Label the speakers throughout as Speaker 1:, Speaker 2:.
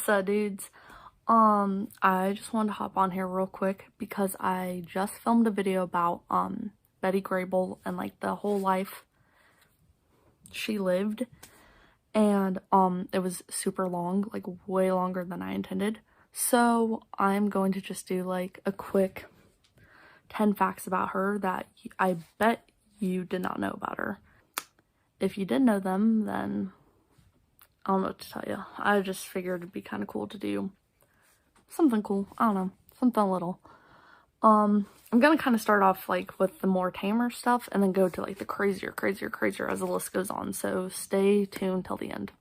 Speaker 1: What's up, dudes? I just wanted to hop on here real quick because I just filmed a video about Betty Grable and like the whole life she lived, and it was super long, like way longer than I intended. So I'm going to just do like a quick 10 facts about her that I bet you did not know about her. If you did know them, then I don't know what to tell you. I just figured it'd be kind of cool to do something cool. I don't know, something little. I'm gonna kind of start off like with the more tamer stuff and then go to like the crazier as the list goes on. So stay tuned till the end.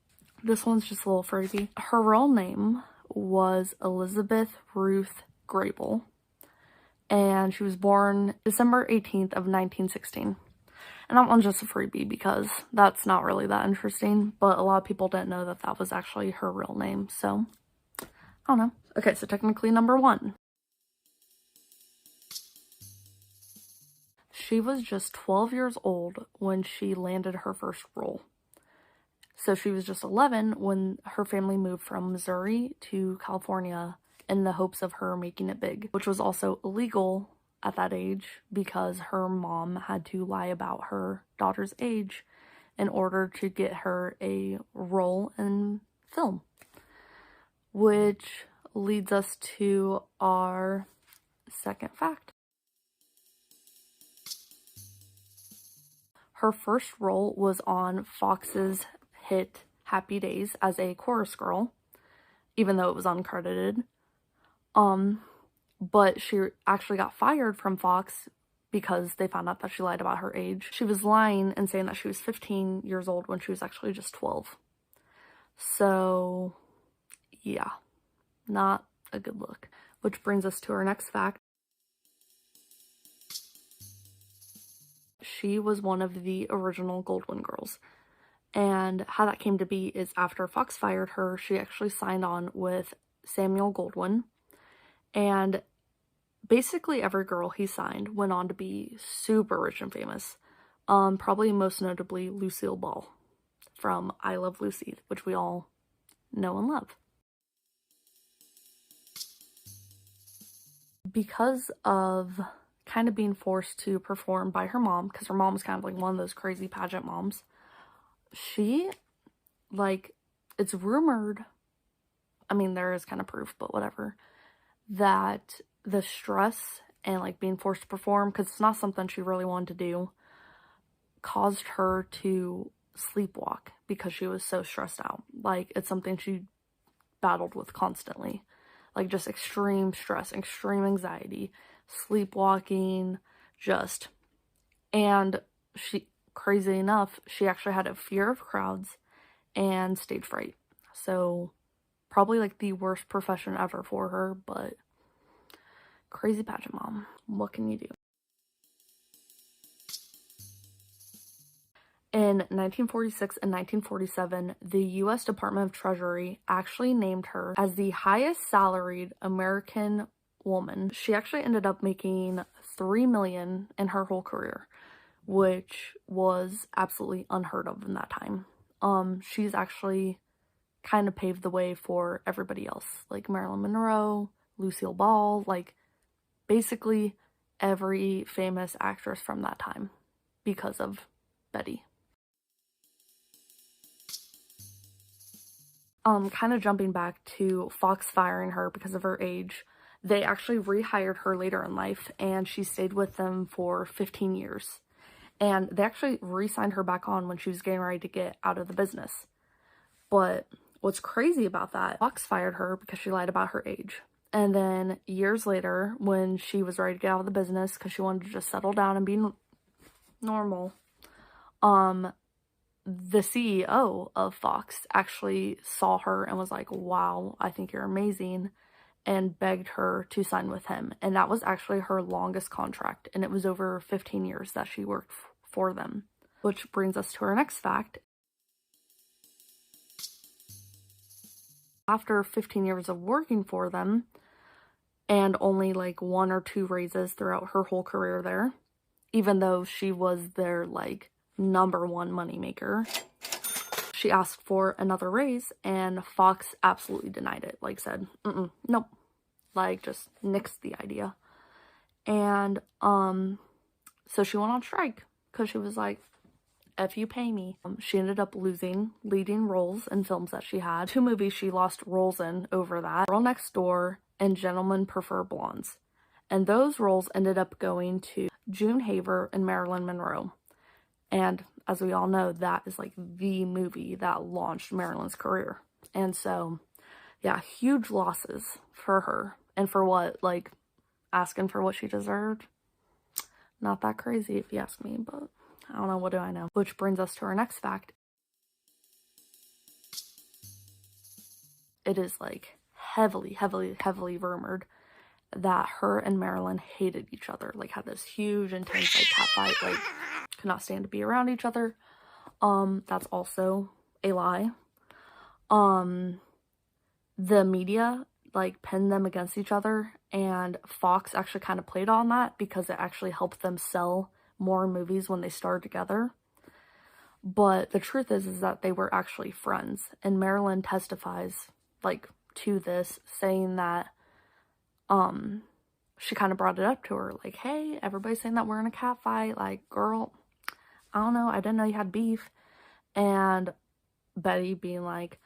Speaker 1: This one's just a little freaky. Her real name was Elizabeth Ruth Grable, and she was born December 18th of 1916. And that one's just a freebie because that's not really that interesting, but a lot of people didn't know that that was actually her real name, so I don't know. Okay, so technically number 1. She was just 12 years old when she landed her first role. So she was just 11 when her family moved from Missouri to California in the hopes of her making it big, which was also illegal at that age because her mom had to lie about her daughter's age in order to get her a role in film. Which leads us to our second fact. Her first role was on Fox's hit Happy Days as a chorus girl, even though it was uncredited. But she actually got fired from Fox because they found out that she lied about her age. She was lying and saying that she was 15 years old when she was actually just 12. So, yeah, not a good look. Which brings us to our next fact. She was one of the original Goldwyn girls. And how that came to be is after Fox fired her, she actually signed on with Samuel Goldwyn. And basically every girl he signed went on to be super rich and famous. Probably most notably Lucille Ball from I Love Lucy, which we all know and love. Because of kind of being forced to perform by her mom, because her mom was kind of like one of those crazy pageant moms, she, like, it's rumored, I mean, there is kind of proof, but whatever, that the stress and like being forced to perform, because it's not something she really wanted to do, caused her to sleepwalk because she was so stressed out. Like, it's something she battled with constantly, like just extreme stress, extreme anxiety, sleepwalking, just. And she, crazy enough, she actually had a fear of crowds and stage fright. So probably like the worst profession ever for her, but crazy pageant mom. What can you do? In 1946 and 1947, the U.S. Department of Treasury actually named her as the highest salaried American woman. She actually ended up making $3 million in her whole career, which was absolutely unheard of in that time. She's actually kind of paved the way for everybody else, like Marilyn Monroe, Lucille Ball, like basically every famous actress from that time because of Betty. Kind of jumping back to Fox firing her because of her age, they actually rehired her later in life and she stayed with them for 15 years. And they actually re-signed her back on when she was getting ready to get out of the business. But what's crazy about that, Fox fired her because she lied about her age. And then years later, when she was ready to get out of the business because she wanted to just settle down and be normal, the CEO of Fox actually saw her and was like, wow, I think you're amazing, and begged her to sign with him. And that was actually her longest contract, and it was over 15 years that she worked for them. Which brings us to our next fact. After 15 years of working for them, and only like 1 or 2 raises throughout her whole career there, even though she was their like #1 moneymaker, she asked for another raise, and Fox absolutely denied it. Like, said, nope. Like, just nixed the idea. And, so she went on strike, because she was like, if you pay me. She ended up losing leading roles in films that she had. 2 movies she lost roles in over that. Girl Next Door and Gentlemen Prefer Blondes. And those roles ended up going to June Haver and Marilyn Monroe. And as we all know, that is like the movie that launched Marilyn's career. And so, yeah, huge losses for her. And for what? Like, asking for what she deserved? Not that crazy if you ask me, but I don't know, what do I know? Which brings us to our next fact. It is like heavily rumored that her and Marilyn hated each other. Like, had this huge, intense, like, cat fight. Like, could not stand to be around each other. That's also a lie. The media, like, pinned them against each other, and Fox actually kind of played on that because it actually helped them sell more movies when they started together. But the truth is that they were actually friends, and Marilyn testifies, like, to this, saying that she kind of brought it up to her, like, hey, everybody's saying that we're in a cat fight, like, girl, I don't know, I didn't know you had beef. And Betty being like,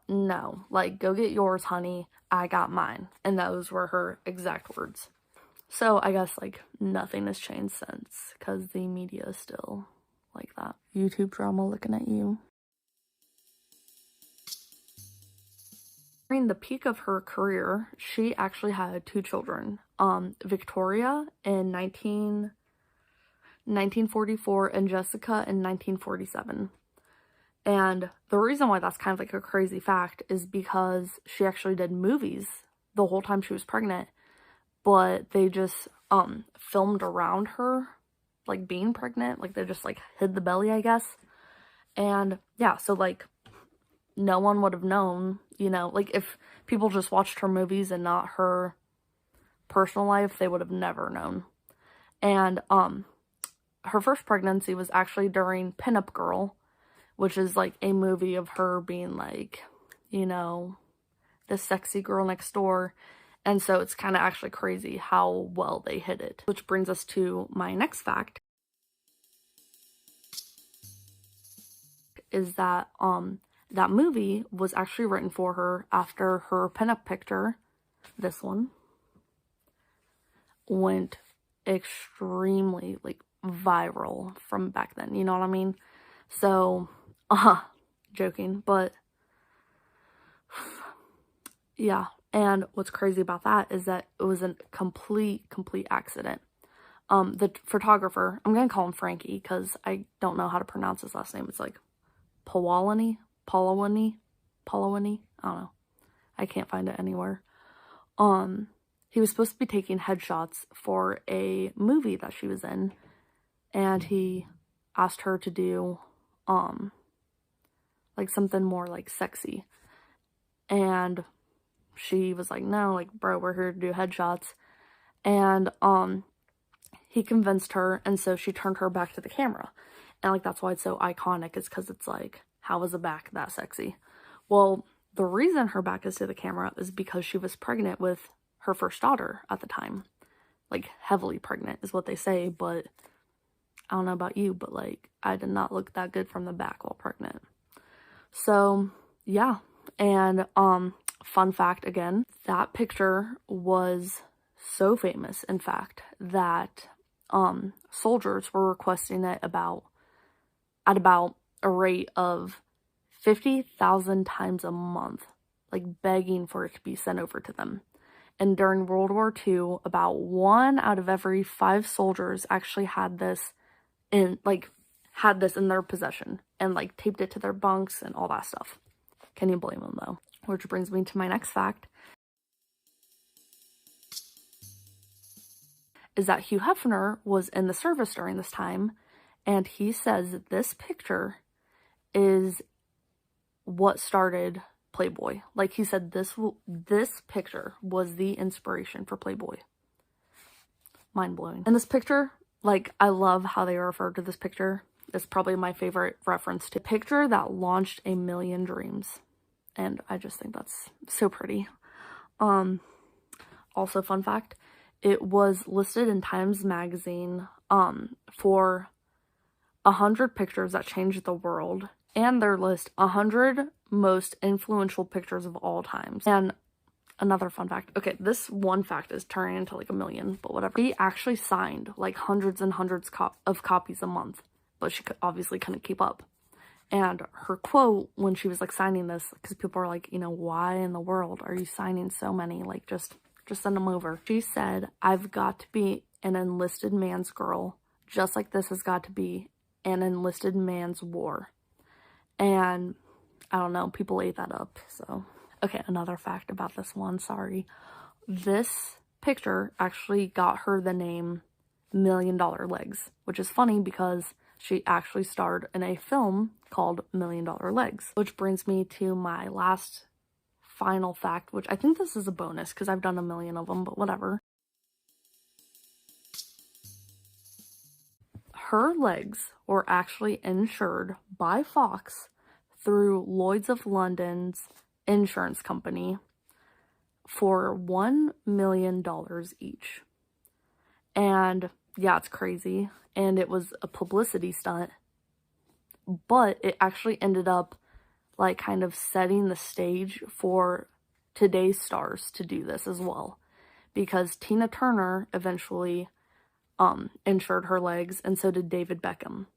Speaker 1: no, like, go get yours, honey, I got mine. And those were her exact words. So I guess, like, nothing has changed since, because the media is still like that. YouTube drama looking at you. During the peak of her career, she actually had 2 children. Victoria in 1944 and Jessica in 1947. And the reason why that's kind of like a crazy fact is because she actually did movies the whole time she was pregnant, but they just filmed around her, like, being pregnant. Like, they just, like, hid the belly, I guess. And yeah, so, like, no one would have known, you know, like, if people just watched her movies and not her personal life, they would have never known. And her first pregnancy was actually during Pinup Girl, which is like a movie of her being like, you know, the sexy girl next door. And so it's kind of actually crazy how well they hid it. Which brings us to my next fact, is that that movie was actually written for her after her pinup picture, this one, went extremely, like, viral from back then, you know what I mean? So, joking, but yeah. And what's crazy about that is that it was a complete accident. The photographer, I'm gonna call him Frankie because I don't know how to pronounce his last name. It's like Pawalani, I don't know. I can't find it anywhere. He was supposed to be taking headshots for a movie that she was in, and he asked her to do, like, something more, like, sexy. And she was like, no, like, bro, we're here to do headshots. And, he convinced her, and so she turned her back to the camera. And, like, that's why it's so iconic, is because it's like, how is a back that sexy? Well, the reason her back is to the camera is because she was pregnant with her first daughter at the time. Like, heavily pregnant is what they say, but I don't know about you, but, like, I did not look that good from the back while pregnant. So, yeah. And, fun fact again, that picture was so famous, in fact, that, soldiers were requesting it at about a rate of 50,000 times a month, like, begging for it to be sent over to them. And during World War II, about 1 out of every 5 soldiers actually had this in their possession and, like, taped it to their bunks and all that stuff. Can you blame them, though? Which brings me to my next fact, is that Hugh Hefner was in the service during this time, and he says that this picture is what started Playboy. Like, he said this picture was the inspiration for Playboy. Mind-blowing. And this picture, like, I love how they refer to this picture. It's probably my favorite reference to picture that launched a million dreams. And I just think that's so pretty. Also, fun fact, it was listed in Times Magazine for 100 pictures that changed the world, and their list 100 most influential pictures of all times. And another fun fact, okay, this one fact is turning into like a million, but whatever. She actually signed like hundreds and hundreds of copies a month, but she obviously couldn't keep up. And her quote when she was like signing this, because people are like, you know, why in the world are you signing so many? Like, just send them over. She said, "I've got to be an enlisted man's girl, just like this has got to be an enlisted man's war." And I don't know, people ate that up, so. Okay, another fact about this one, sorry. This picture actually got her the name $1 Million Legs, which is funny because she actually starred in a film called $1 Million Legs. Which brings me to my last final fact, which I think this is a bonus because I've done a million of them, but whatever. Her legs were actually insured by Fox through Lloyd's of London's insurance company for $1 million each. And yeah, it's crazy. And it was a publicity stunt, but it actually ended up like kind of setting the stage for today's stars to do this as well, because Tina Turner eventually insured her legs, and so did David Beckham.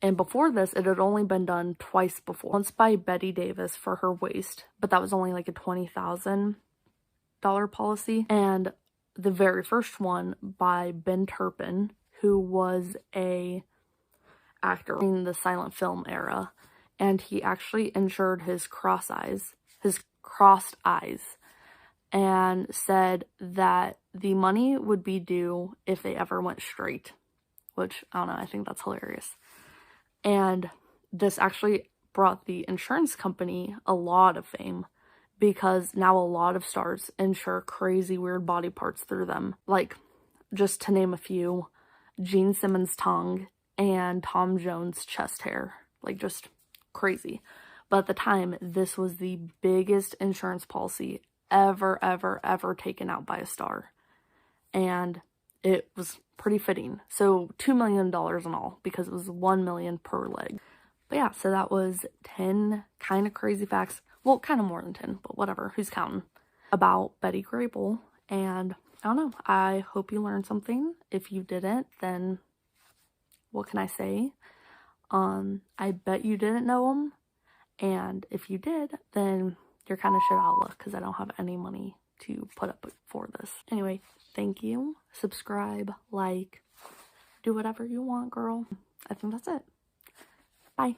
Speaker 1: And before this, it had only been done twice before. Once by Betty Davis for her waist, but that was only like a $20,000 policy. And the very first one by Ben Turpin, who was a actor in the silent film era. And he actually insured his crossed eyes, and said that the money would be due if they ever went straight, which, I don't know, I think that's hilarious. And this actually brought the insurance company a lot of fame, because now a lot of stars insure crazy weird body parts through them. Like, just to name a few, Gene Simmons' tongue and Tom Jones' chest hair. Like, just crazy. But at the time, this was the biggest insurance policy ever taken out by a star. And it was pretty fitting. So $2 million in all, because it was $1 million per leg. But yeah, so that was 10 kind of crazy facts. Well, kind of more than 10, but whatever, who's counting? About Betty Grable. And I don't know, I hope you learned something. If you didn't, then what can I say? I bet you didn't know them. And if you did, then you're kind of shit out of luck, because I don't have any money to put up for this. Anyway, thank you. Subscribe, like, do whatever you want, girl. I think that's it. Bye.